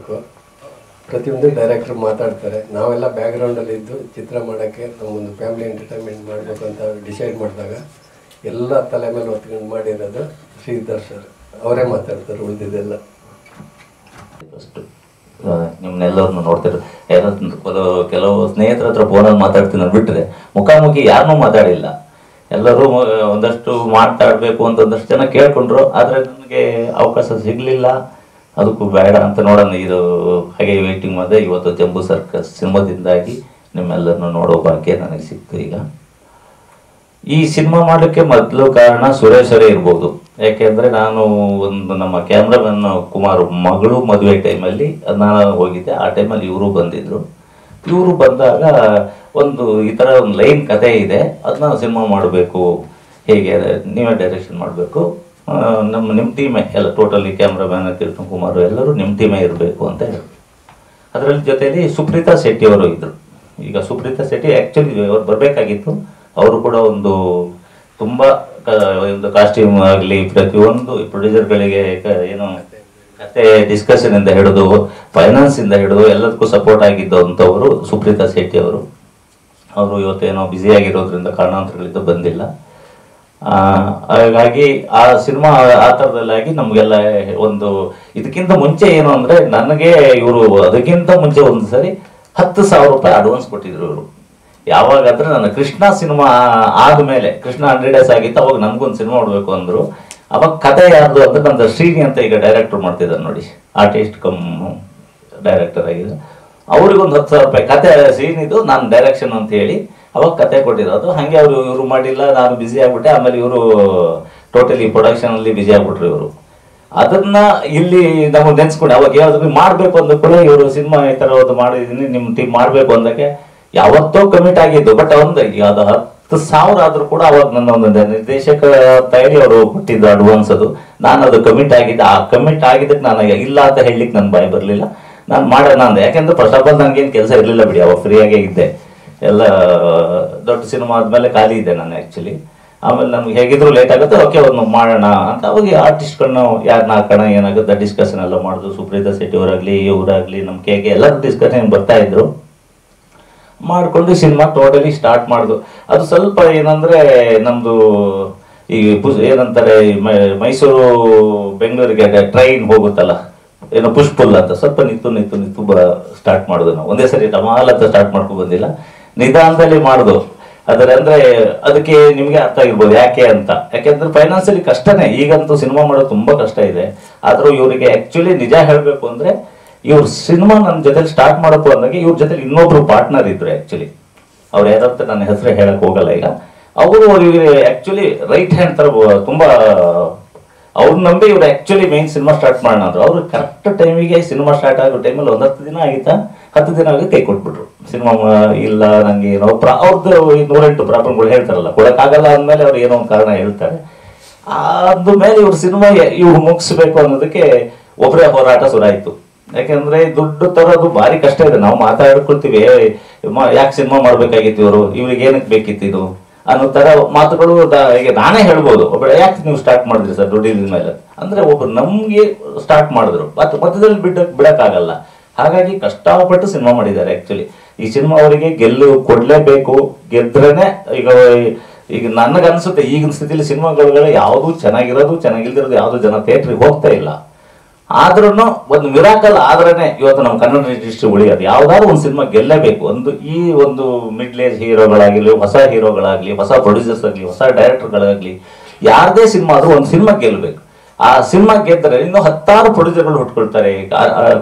ಮಾಡಬೇಕು, ಪ್ರತಿಯೊಂದು ಡೈರೆಕ್ಟ್ರ್ ಮಾತಾಡ್ತಾರೆ. ನಾವೆಲ್ಲ ಬ್ಯಾಕ್ಗ್ರೌಂಡಲ್ಲಿ ಇದ್ದು ಚಿತ್ರ ಮಾಡೋಕ್ಕೆ ನಮ್ಮೊಂದು ಫ್ಯಾಮಿಲಿ ಎಂಟರ್ಟೈನ್ಮೆಂಟ್ ಮಾಡಬೇಕು ಅಂತ ಡಿಸೈಡ್ ಮಾಡಿದಾಗ ಎಲ್ಲ ತಲೆ ಮೇಲೆ ಹೊತ್ಕೊಂಡು ಮಾಡಿರೋದು ಶ್ರೀಧರ್ ಸರ್. ಅವರೇ ಮಾತಾಡ್ತಾರೆ ಉಳಿದಿದ್ದೆಲ್ಲ. ಫಸ್ಟು ನಿಮ್ಮನ್ನೆಲ್ಲರನ್ನು ನೋಡ್ತಿದ್ರು, ಕೆಲವು ಸ್ನೇಹಿತರ ಹತ್ರ ಫೋನಲ್ಲಿ ಮಾತಾಡ್ತೀನಿ ಬಿಟ್ಟರೆ ಮುಖಾಮುಖಿ ಯಾರನ್ನೂ ಮಾತಾಡಿಲ್ಲ. ಎಲ್ಲರೂ ಒಂದಷ್ಟು ಮಾತಾಡಬೇಕು ಅಂತ ಒಂದಷ್ಟು ಜನ ಕೇಳ್ಕೊಂಡ್ರು, ಆದರೆ ನನಗೆ ಅವಕಾಶ ಸಿಗಲಿಲ್ಲ. ಅದಕ್ಕೂ ಬೇಡ ಅಂತ ನೋಡೋಣ, ಇದು ಹಾಗೆ ವೇಟಿಂಗ್ ಮಾಡಿದೆ. ಇವತ್ತು ಜಂಬೂ ಸರ್ಕಸ್ ಸಿನಿಮಾದಿಂದಾಗಿ ನಿಮ್ಮೆಲ್ಲರನ್ನು ನೋಡೋ ಭಾಗ್ಯ ನನಗೆ ಸಿಕ್ತು. ಈಗ ಈ ಸಿನಿಮಾ ಮಾಡಲಿಕ್ಕೆ ಮೊದಲು ಕಾರಣ ಸುರೇಶರೇ ಇರ್ಬೋದು. ಯಾಕೆಂದರೆ ನಾನು ಒಂದು ನಮ್ಮ ಕ್ಯಾಮ್ರಾಮನ್ ಕುಮಾರ್ ಮಗಳು ಮದುವೆ ಟೈಮಲ್ಲಿ ನಾನು ಹೋಗಿದ್ದೆ. ಆ ಟೈಮಲ್ಲಿ ಇವರು ಬಂದಿದ್ದರು. ಇವರು ಬಂದಾಗ ಒಂದು ಈ ಥರ ಒಂದು ಲೈನ್ ಕತೆ ಇದೆ, ಅದನ್ನ ಸಿನಿಮಾ ಮಾಡಬೇಕು, ಹೇಗೆ ನೀವೇ ಡೈರೆಕ್ಷನ್ ಮಾಡಬೇಕು, ನಿಮ್ಮ ಟೀಮೇ ಎಲ್ಲ ಟೋಟಲಿ ಕ್ಯಾಮ್ರಾಮ್ಯಾನ್ ಕೃಷ್ಣ ಕುಮಾರ್ ಎಲ್ಲರೂ ನಿಮ್ಮ ಟೀಮೇ ಇರಬೇಕು ಅಂತ ಹೇಳಿ. ಅದರಲ್ಲಿ ಜೊತೆಯಲ್ಲಿ ಸುಪ್ರೀತಾ ಶೆಟ್ಟಿ ಅವರು ಇದ್ದರು. ಈಗ ಸುಪ್ರೀತಾ ಶೆಟ್ಟಿ ಆ್ಯಕ್ಚುಲಿ ಅವ್ರು ಬರಬೇಕಾಗಿತ್ತು. ಅವರು ಕೂಡ ಒಂದು ತುಂಬ ಒಂದು ಕಾಸ್ಟ್ಯೂಮ್ ಆಗಲಿ ಪ್ರತಿಯೊಂದು ಪ್ರೊಡ್ಯೂಸರ್ಗಳಿಗೆ ಏನು ಕತೆ ಡಿಸ್ಕಷನಿಂದ ಹಿಡಿದು ಫೈನಾನ್ಸಿಂದ ಹಿಡಿದು ಎಲ್ಲದಕ್ಕೂ ಸಪೋರ್ಟ್ ಆಗಿದ್ದಂಥವರು ಸುಪ್ರೀತಾ ಶೆಟ್ಟಿ ಅವರು. ಅವರು ಇವತ್ತೇನೋ ಬ್ಯುಸಿಯಾಗಿರೋದ್ರಿಂದ ಕಾರಣಾಂತರಗಳಿಂದ ಬಂದಿಲ್ಲ. ಹಾಗಾಗಿ ಆ ಸಿನಿಮಾ ಆ ಥರದಲ್ಲಾಗಿ ನಮಗೆಲ್ಲ ಒಂದು ಇದಕ್ಕಿಂತ ಮುಂಚೆ ಏನು ಅಂದರೆ ನನಗೆ ಇವರು ಅದಕ್ಕಿಂತ ಮುಂಚೆ ಒಂದು ಸರಿ 10,000 ರೂಪಾಯಿ ಅಡ್ವಾನ್ಸ್ ಕೊಟ್ಟಿದ್ರು ಇವರು. ಯಾವಾಗಾದ್ರೆ ನನ್ನ ಕೃಷ್ಣ ಸಿನಿಮಾ ಆದಮೇಲೆ, ಕೃಷ್ಣ 100 days ಆಗಿತ್ತು, ಅವಾಗ ನನಗೊಂದು ಸಿನಿಮಾ ನೋಡಬೇಕು ಅಂದರು. ಅವಾಗ ಕತೆ ಯಾರ್ದು ಅಂದ್ರೆ ನಂದು ಶ್ರೀನಿ ಅಂತ ಈಗ ಡೈರೆಕ್ಟರ್ ಮಾಡ್ತಿದ್ದಾರೆ ನೋಡಿ, ಆರ್ಟಿಸ್ಟ್ ಕಮ್ ಡೈರೆಕ್ಟರ್ ಆಗಿದೆ. ಅವ್ರಿಗೊಂದು 10,000 ರೂಪಾಯಿ ಕತೆ ಶ್ರೀನಿದು, ನಾನು ಡೈರೆಕ್ಷನ್ ಅಂತ ಹೇಳಿ ಅವಾಗ ಕತೆ ಕೊಟ್ಟಿರೋದು. ಹಾಗೆ ಇವರು ಮಾಡಿಲ್ಲ, ನಾನು ಬ್ಯುಸಿ ಆಗ್ಬಿಟ್ಟೆ. ಆಮೇಲೆ ಇವರು ಟೋಟಲಿ ಪ್ರೊಡಕ್ಷನಲ್ಲಿ ಬ್ಯುಸಿ ಆಗ್ಬಿಟ್ರು ಇವರು. ಅದನ್ನ ಇಲ್ಲಿ ನಾವು ನೆನ್ಸ್ಕೊಂಡು ಅವಾಗ ಯಾವ್ದು ಮಾಡಬೇಕು ಅಂದ ಕೂಡ ಇವರು ಸಿನಿಮಾ ಈ ಥರ ಒಂದು ಮಾಡಿದ್ದೀನಿ, ನಿಮ್ಮ ಟೀಮ್ ಮಾಡಬೇಕು ಅಂದಕ್ಕೆ ಯಾವತ್ತೋ ಕಮಿಟ್ ಆಗಿದ್ದು. ಬಟ್ ಒಂದು ಅದು 10,000 ಆದರೂ ಕೂಡ ಅವಾಗ ನನ್ನ ಒಂದು ನಿರ್ದೇಶಕ ಅಂತ ಹೇಳಿ ಅವರು ಕೊಟ್ಟಿದ್ದು ಅಡ್ವಾನ್ಸ್, ಅದು ನಾನು ಅದು ಕಮಿಟ್ ಆಗಿದ್ದೆ. ಆ ಕಮಿಟ್ ಆಗಿದ್ದಕ್ಕೆ ನಾನು ಇಲ್ಲ ಅಂತ ಹೇಳಲಿಕ್ಕೆ ನನ್ನ ಬಾಯಿ ಬರಲಿಲ್ಲ. ನಾನು ಮಾಡೋಣ ಅಂದೆ. ಯಾಕೆಂದ್ರೆ ಫಸ್ಟ್ ಆಫ್ ಆಲ್ ನನಗೇನು ಕೆಲಸ ಇರಲಿಲ್ಲ ಬಿಡಿ, ಅವಾಗ ಫ್ರೀಯಾಗೇ ಇದ್ದೆ. ಎಲ್ಲ ದೊಡ್ಡ ಸಿನಿಮಾ ಆದಮೇಲೆ ಖಾಲಿ ಇದ್ದೆ ನಾನು ಆ್ಯಕ್ಚುಲಿ. ಆಮೇಲೆ ನಮ್ಗೆ ಹೇಗಿದ್ರು ಲೇಟ್ ಆಗುತ್ತೆ, ಓಕೆ ಒಂದು ಮಾಡೋಣ ಅಂತ ಅವಾಗ ಆರ್ಟಿಸ್ಟ್ಗಳನ್ನ ಯಾರನ್ನ ಹಾಕೋಣ ಏನಾಗುತ್ತೆ ಡಿಸ್ಕಷನ್ ಎಲ್ಲ ಮಾಡಿದ್ರು. ಸುಪ್ರೀತಾ ಶೆಟ್ಟಿ ಅವರಾಗಲಿ ಇವರಾಗಲಿ ನಮ್ಮ ಕೇಗೆ ಎಲ್ಲರೂ ಡಿಸ್ಕಷನ್ ಬರ್ತಾ ಇದ್ರು. ಮಾಡಿಕೊಂಡು ಸಿನಿಮಾ ಟೋಟಲಿ ಸ್ಟಾರ್ಟ್ ಮಾಡಿದ್ರು. ಅದು ಸ್ವಲ್ಪ ಏನಂದರೆ ನಮ್ಮದು ಈ ಏನಂತಾರೆ ಮೈಸೂರು ಬೆಂಗಳೂರಿಗೆ ಟ್ರೈನ್ ಹೋಗುತ್ತಲ್ಲ, ಏನೋ ಪುಷ್ಪುಲ್ ಅಂತ ಸ್ವಲ್ಪ ನಿಂತು ಸ್ಟಾರ್ಟ್ ಮಾಡೋದು. ನಾವು ಒಂದೇ ಸರಿ ಟಮಾಲ್ ಅಂತ ಸ್ಟಾರ್ಟ್ ಮಾಡ್ಕೊಂಡು ಬಂದಿಲ್ಲ, ನಿಧಾನದಲ್ಲಿ ಮಾಡೋದು. ಅಂದರೆ ಅದಕ್ಕೆ ನಿಮಗೆ ಅರ್ಥ ಆಗಿರ್ಬೋದು ಯಾಕೆ ಅಂತ. ಯಾಕೆಂದ್ರೆ ಫೈನಾನ್ಸಿಯಲಿ ಕಷ್ಟನೇ, ಈಗಂತೂ ಸಿನಿಮಾ ಮಾಡೋದು ತುಂಬ ಕಷ್ಟ ಇದೆ. ಆದರೂ ಇವರಿಗೆ ಆ್ಯಕ್ಚುಲಿ ನಿಜ ಹೇಳಬೇಕು ಅಂದರೆ ಇವ್ರ ಸಿನಿಮಾ ನನ್ನ ಜೊತೆಲಿ ಸ್ಟಾರ್ಟ್ ಮಾಡಬೇಕು ಅಂದಾಗ ಇವ್ರ ಜೊತೆಲಿ ಇನ್ನೊಬ್ರು ಪಾರ್ಟ್ನರ್ ಇದ್ರು. ಆ್ಯಕ್ಚುಲಿ ಅವ್ರು ಯಾರಂತ ನನ್ನ ಹೆಸರು ಹೇಳಕ್ಕೆ ಹೋಗಲ್ಲ ಈಗ. ಅವರು ಇವ್ರಿಗೆ ಆ್ಯಕ್ಚುಲಿ ರೈಟ್ ಹ್ಯಾಂಡ್ ಥರ ತುಂಬ ಅವ್ರು ನಂಬಿ ಇವ್ರು ಆ್ಯಕ್ಚುಲಿ ಮೇನ್ ಸಿನಿಮಾ ಸ್ಟಾರ್ಟ್ ಮಾಡೋಣ ಅಂದರು. ಅವರು ಕರೆಕ್ಟ್ ಟೈಮಿಗೆ ಸಿನಿಮಾ ಸ್ಟಾರ್ಟ್ ಆಗೋ ಟೈಮಲ್ಲಿ ಒಂದು 10 ದಿನ ಆಗಿತ್ತಾ, 10 ದಿನ ಆಗಿ ಕೈ ಕೊಟ್ಬಿಟ್ರು. ಸಿನಿಮಾ ಇಲ್ಲ ನನಗೆ ಏನೋ ಅವ್ರದ್ದು 108 ಪ್ರಾಬ್ಲಮ್ಗಳು ಹೇಳ್ತಾರಲ್ಲ, ಕೊಡೋಕ್ಕಾಗಲ್ಲ ಅಂದಮೇಲೆ ಅವ್ರು ಏನೋ ಒಂದು ಕಾರಣ ಹೇಳ್ತಾರೆ. ಅದ ಮೇಲೆ ಇವ್ರ ಸಿನಿಮಾ ಇವ್ರು ಮುಗಿಸ್ಬೇಕು ಅನ್ನೋದಕ್ಕೆ ಒಬ್ಬರೇ ಹೋರಾಟ ಶುರುವಾಯಿತು. ಯಾಕೆಂದ್ರೆ ದುಡ್ಡು ತರೋದು ಭಾರಿ ಕಷ್ಟ ಇದೆ. ನಾವು ಮಾತಾಡ್ಕೊಳ್ತೀವಿ, ಯಾಕೆ ಸಿನಿಮಾ ಮಾಡ್ಬೇಕಾಗಿತ್ತು ಇವ್ರಿಗೆ ಏನಕ್ಕೆ ಬೇಕಿತ್ತು ಇದು ಅನ್ನೋ ತರ ಮಾತುಗಳು ಈಗ ನಾನೇ ಹೇಳ್ಬೋದು. ಒಬ್ಬ ಯಾಕೆ ನೀವು ಸ್ಟಾರ್ಟ್ ಮಾಡಿದ್ರಿ ಸರ್ ದುಡ್ಡಿನ ಮೇಲೆ ಅಂದ್ರೆ ಒಬ್ರು ನಮ್ಗೆ ಸ್ಟಾರ್ಟ್ ಮಾಡಿದ್ರು, ಮಧ್ಯದಲ್ಲಿ ಬಿಡಕ್ಕಾಗಲ್ಲ. ಹಾಗಾಗಿ ಕಷ್ಟಪಟ್ಟು ಸಿನಿಮಾ ಮಾಡಿದ್ದಾರೆ. ಆಕ್ಚುಲಿ ಈ ಸಿನಿಮಾ ಅವರಿಗೆ ಗೆಲ್ಲು ಕೊಡ್ಲೇಬೇಕು, ಗೆದ್ರೇನೆ. ಈಗ ನನಗನ್ಸುತ್ತೆ ಈಗಿನ ಸ್ಥಿತಿಲಿ ಸಿನಿಮಾಗಳು ಯಾವುದು ಚೆನ್ನಾಗಿರೋದು ಚೆನ್ನಾಗಿಲ್ದಿರೋದು ಯಾವುದು ಜನ ಥಿಯೇಟ್ರಿಗೆ ಹೋಗ್ತಾ ಇಲ್ಲ. ಆದ್ರೂ ಒಂದು ಮಿರಾಕಲ್ ಆದ್ರೇನೆ ಇವತ್ತು ನಮ್ಮ ಕನ್ನಡ ಇಂಡಸ್ಟ್ರಿ ಉಳಿಯೋದು. ಯಾವ್ದಾದ್ರು ಒಂದು ಸಿನಿಮಾ ಗೆಲ್ಲೇಬೇಕು. ಈ ಒಂದು ಮಿಡ್ಲ್ ಏಜ್ ಹೀರೋಗಳಾಗಲಿ, ಹೊಸ ಹೀರೋಗಳಾಗ್ಲಿ, ಹೊಸ ಪ್ರೊಡ್ಯೂಸರ್ಸ್ ಆಗಲಿ, ಹೊಸ ಡೈರೆಕ್ಟರ್ಗಳಾಗಲಿ, ಯಾರದೇ ಸಿನಿಮಾ ಆದ್ರೂ ಒಂದು ಸಿನಿಮಾ ಗೆಲ್ಬೇಕು. ಆ ಸಿನಿಮಾ ಗೆದ್ದರೆ ಇನ್ನು 10 ಪ್ರೊಡ್ಯೂಸರ್ಗಳು ಹುಟ್ಕೊಳ್ತಾರೆ,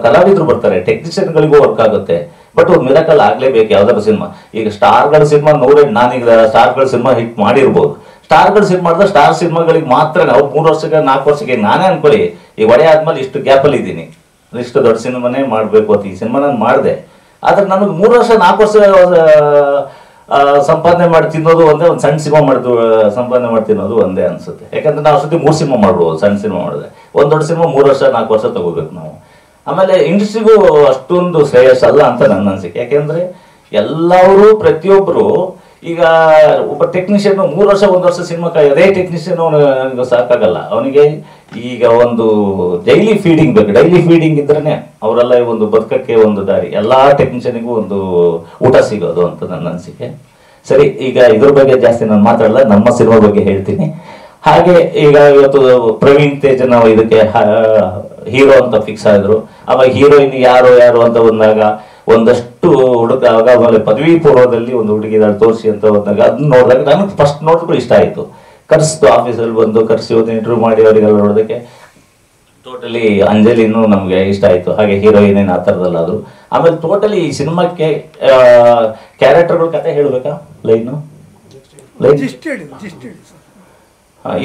ಕಲಾವಿದರು ಬರ್ತಾರೆ, ಟೆಕ್ನಿಷಿಯನ್ಗಳಿಗೂ ವರ್ಕ್ ಆಗುತ್ತೆ. ಬಟ್ ಒಂದು ಮಿರಾಕಲ್ ಆಗ್ಲೇಬೇಕು ಯಾವ್ದಾದ್ರು ಸಿನಿಮಾ. ಈಗ ಸ್ಟಾರ್ಗಳ ಸಿನಿಮಾ ನಾನೀಗ ಸ್ಟಾರ್ಗಳ ಸಿನಿಮಾ ಹಿಟ್ ಮಾಡಿರ್ಬೋದು. ಸ್ಟಾರ್ಗಳು ಸಿನಿಮಾ ಮಾಡಿದ್ರೆ ಸ್ಟಾರ್ ಸಿನಿಮಾಗಳಿಗೆ ಮಾತ್ರ ಅವ್ರು 3 ವರ್ಷಕ್ಕೆ 4 ವರ್ಷಕ್ಕೆ ನಾನೇ ಅನ್ಕೊಳ್ಳಿ ಈ ಒಡೆ ಆದ್ಮೇಲೆ ಇಷ್ಟು ಗ್ಯಾಪಲ್ಲಿ ಇದ್ದೀನಿ, ಇಷ್ಟು ದೊಡ್ಡ ಸಿನಿಮಾನೇ ಮಾಡಬೇಕು ಅಂತ ಈ ಸಿನಿಮಾ ನಾನು ಮಾಡಿದೆ. ಆದ್ರೆ ನನಗೆ 3 ವರ್ಷ 4 ವರ್ಷ ಸಂಪಾದನೆ ಮಾಡಿ ತಿನ್ನೋದು ಒಂದೇ, ಒಂದು ಸಣ್ಣ ಸಿನಿಮಾ ಮಾಡಿದ್ದು ಸಂಪಾದನೆ ಮಾಡಿ ತಿನ್ನೋದು ಒಂದೇ ಅನ್ಸುತ್ತೆ. ಯಾಕಂದ್ರೆ ನಾವು ಅಷ್ಟೊತ್ತಿ 3 ಸಿನಿಮಾ ಮಾಡ್ಬೋದು. ಸಣ್ಣ ಸಿನಿಮಾ ಮಾಡಿದ್ರೆ ಒಂದು ದೊಡ್ಡ ಸಿನಿಮಾ 3 ವರ್ಷ 4 ವರ್ಷ ತಗೋಬೇಕು ನಾವು. ಆಮೇಲೆ ಇಂಡಸ್ಟ್ರಿಗೂ ಅಷ್ಟೊಂದು ಶ್ರೇಯಸ್ ಅಲ್ಲ ಅಂತ ನನ್ನ ಅನಿಸಿಕೆ. ಯಾಕೆಂದ್ರೆ ಎಲ್ಲರೂ ಪ್ರತಿಯೊಬ್ಬರು ಈಗ ಒಬ್ಬ ಟೆಕ್ನಿಷಿಯನ್ 3 ವರ್ಷ 1 ವರ್ಷ ಸಿನಿಮಾ ಅದೇ ಟೆಕ್ನಿಷಿಯನ್ ಅವನಿಗೆ ಸಾಕಾಗಲ್ಲ. ಅವನಿಗೆ ಈಗ ಒಂದು ಡೈಲಿ ಫೀಡಿಂಗ್ ಬೇಕು. ಡೈಲಿ ಫೀಡಿಂಗ್ ಇದ್ರೇನೆ ಅವರೆಲ್ಲ ಒಂದು ಬದುಕಕ್ಕೆ ಒಂದು ದಾರಿ. ಎಲ್ಲಾ ಟೆಕ್ನಿಷಿಯನ್ಗೂ ಒಂದು ಊಟ ಸಿಗೋದು ಅಂತ ನನ್ನ ಅನಿಸಿಕೆ. ಸರಿ, ಈಗ ಇದ್ರ ಬಗ್ಗೆ ಜಾಸ್ತಿ ನಾನು ಮಾತಾಡಲ್ಲ, ನಮ್ಮ ಸಿನಿಮಾ ಬಗ್ಗೆ ಹೇಳ್ತೀನಿ. ಹಾಗೆ ಈಗ ಇವತ್ತು ಪ್ರವೀಣ್ ತೇಜ್ ನಾವು ಇದಕ್ಕೆ ಹೀರೋ ಅಂತ ಫಿಕ್ಸ್ ಆದ್ರು. ಅವಾಗ ಹೀರೋಯಿನ್ ಯಾರು ಅಂತ ಬಂದಾಗ ಒಂದಷ್ಟು ಹುಡುಗ ಆಮೇಲೆ ಪದವಿ ಪೂರ್ವದಲ್ಲಿ ಒಂದು ಹುಡುಗಿ ತೋರಿಸಿ ಅಂತ ಬಂದಾಗ ಅದನ್ನ ನೋಡಿದಾಗ ನನಗೆ ಫಸ್ಟ್ ನೋಡಿದ್ರು ಇಷ್ಟ ಆಯ್ತು. ಕರೆಸ್ತು, ಆಫೀಸಲ್ಲಿ ಬಂದು ಕರೆಸಿ ಒಂದು ಇಂಟರ್ವ್ಯೂ ಮಾಡಿ ಅವರಿಗೆಲ್ಲ ನೋಡೋದಕ್ಕೆ ಟೋಟಲಿ ಅಂಜಲಿನೂ ನಮಗೆ ಇಷ್ಟ ಆಯ್ತು. ಹಾಗೆ ಹೀರೋಯಿನ್ ಏನು ಆ ಥರದಲ್ಲಾದ್ರು. ಆಮೇಲೆ ಟೋಟಲಿ ಈ ಸಿನಿಮಾಕ್ಕೆ ಕ್ಯಾರೆಕ್ಟರ್ಗಳ ಕತೆ ಹೇಳ್ಬೇಕಾ? ಲೈನು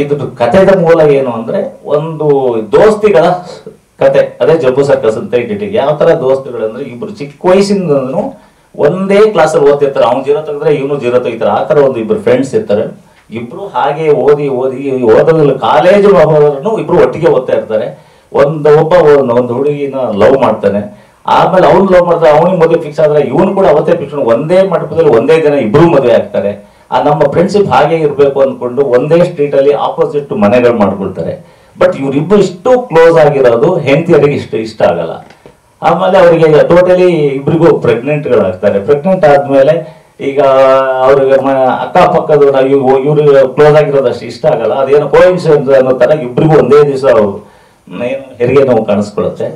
ಇದು ಕಥೆದ ಮೂಲ ಏನು ಅಂದ್ರೆ ಒಂದು ದೋಸ್ತಿಗಳ ಕತೆ. ಅದೇ ಜಂಬೂ ಸರ್ಕಸ್ ಅಂತ ಇಟ್ಟಿಗೆ. ಯಾವ ತರ ದೋಸ್ತಿಗಳು ಅಂದ್ರೆ ಇಬ್ರು ಚಿಕ್ಕ ವಯಸ್ಸಿಂದನು ಒಂದೇ ಕ್ಲಾಸಲ್ಲಿ ಓದ್ತಿರ್ತಾರೆ. ಅವ್ನು 0 ತೆಗೆದ್ರೆ ಇವನು 0 ತೆಗಿತಾರೆ. ಆ ತರ ಒಂದು ಇಬ್ರು ಫ್ರೆಂಡ್ಸ್ ಇರ್ತಾರೆ. ಇಬ್ರು ಹಾಗೆ ಓದೋದಿಲ್ಲ. ಕಾಲೇಜು ಇಬ್ರು ಒಟ್ಟಿಗೆ ಓದ್ತಾ ಇರ್ತಾರೆ. ಒಬ್ಬ ಒಂದು ಹುಡುಗಿನ ಲವ್ ಮಾಡ್ತಾನೆ. ಆಮೇಲೆ ಅವ್ನು ಲವ್ ಮಾಡ್ತಾರೆ. ಅವನಿಗೆ ಮದುವೆ ಫಿಕ್ಸ್ ಆದ್ರೆ ಇವನು ಕೂಡ ಅವತ್ತೇ ಫಿಕ್ಸ್. ಒಂದೇ ಮಂಟಪದಲ್ಲಿ ಒಂದೇ ದಿನ ಇಬ್ರು ಮದುವೆ ಆಗ್ತಾರೆ. ನಮ್ಮ ಫ್ರೆಂಡ್ಶಿಪ್ ಹಾಗೆ ಇರಬೇಕು ಅಂದ್ಕೊಂಡು ಒಂದೇ ಸ್ಟ್ರೀಟ್ ಅಲ್ಲಿ ಆಪೋಸಿಟ್ ಮನೆಗಳು ಮಾಡ್ಕೊಳ್ತಾರೆ. ಬಟ್ ಇವ್ರಿಬ್ರು ಇಷ್ಟು ಕ್ಲೋಸ್ ಆಗಿರೋದು ಹೆಂಡತಿಯರಿಗೆ ಇಷ್ಟ ಆಗಲ್ಲ. ಆಮೇಲೆ ಅವರಿಗೆ ಟೋಟಲಿ ಇಬ್ರಿಗೂ ಪ್ರೆಗ್ನೆಂಟ್ಗಳಾಗ್ತಾರೆ. ಪ್ರೆಗ್ನೆಂಟ್ ಆದ್ಮೇಲೆ ಈಗ ಅವ್ರಿಗೆ ಅಕ್ಕಪಕ್ಕದ ಇವ್ರು ಕ್ಲೋಸ್ ಆಗಿರೋದು ಅಷ್ಟು ಇಷ್ಟ ಆಗಲ್ಲ. ಅದೇನೋ ಕೋಇನ್ಸಿಡೆನ್ಸ್ ಅನ್ನೋ ತರ ಇಬ್ರಿಗೂ ಒಂದೇ ದಿವಸ ಏನು ಹೆರಿಗೆ ನೋವು ಕಾಣಿಸ್ಕೊಳ್ಳುತ್ತೆ.